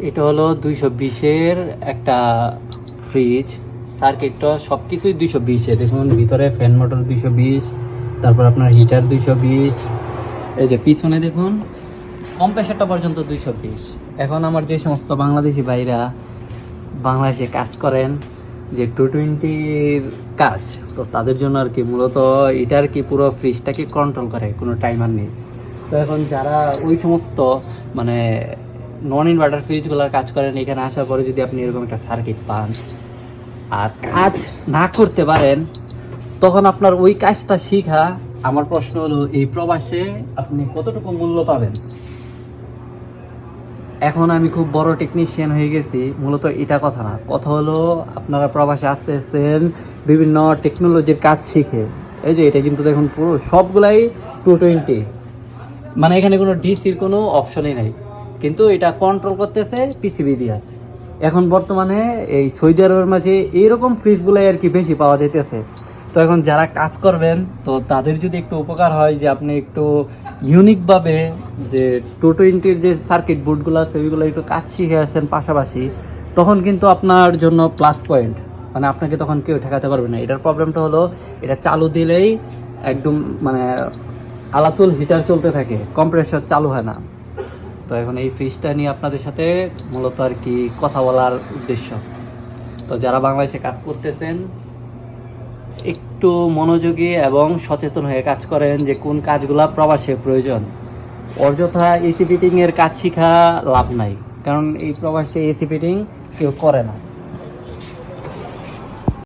এটা হলো 220-এর একটা ফ্রিজ। সার্কিটটা সব কিছুই 220-এ। দেখুন ভিতরে ফ্যান মোটর 220, তারপর আপনার হিটার 220, এই যে পিছনে দেখুন কম্প্রেসারটা পর্যন্ত 220। এখন আমার যে সমস্ত বাংলাদেশি ভাইরা বাংলাদেশে কাজ করেন, যে 220-র কাজ, তো তাদের জন্য আর কি মূলত এটা আর কি পুরো ফ্রিজটাকে কন্ট্রোল করে, কোনো টাইমার নেই। তো এখন যারা ওই সমস্ত মানে নন ইনভার্টার ফ্রিজগুলোর কাজ করেন, এখানে আসার পরে যদি আপনি এরকম একটা সার্কিট পান আর কাজ না করতে পারেন, তখন আপনার ওই কাজটা শিখা, আমার প্রশ্ন হলো এই প্রবাসে আপনি কতটুকু মূল্য পাবেন? এখন আমি খুব বড় টেকনিশিয়ান হয়ে গেছি, মূলত এটা কথা না। কথা হলো আপনারা প্রবাসে আসতে আসতেন বিভিন্ন টেকনোলজির কাজ শিখে। এই যে এটা কিন্তু দেখুন পুরো সবগুলাই 220, মানে এখানে কোনো ডিসির কোনো অপশনই নাই, কিন্তু এটা কন্ট্রোল করতেছে পিসিবি দিয়ে। এখন বর্তমানে এই সৌদি আরবের মাঝে এইরকম ফ্রিজগুলাই আর কি বেশি পাওয়া যাইতেছে। তো এখন যারা কাজ করবেন, তো তাদের যদি একটু উপকার হয় যে আপনি একটু ইউনিকভাবে যে 220-র যে সার্কিট বোর্ডগুলো আছে ওইগুলো একটু কাজ শিখে আসেন পাশাপাশি, তখন কিন্তু আপনার জন্য প্লাস পয়েন্ট। মানে আপনাকে তখন কেউ ঠেকাতে পারবে না। এটার প্রবলেমটা হলো এটা চালু দিলেই একদম মানে আলাতুল হিটার চলতে থাকে, কম্প্রেসর চালু হয় না। তো এখন এই ফ্রিজটা নিয়ে আপনাদের সাথে মূলত আর কি কথা বলার উদ্দেশ্য। তো যারা বাংলাদেশে কাজ করতেছেন, একটু মনোযোগী এবং সচেতন হয়ে কাজ করেন যে কোন কাজগুলা প্রবাসে প্রয়োজন। অযথা এসি ফিটিংয়ের কাজ শিখা লাভ নাই, কারণ এই প্রবাসে এসি ফিটিং কেউ করে না।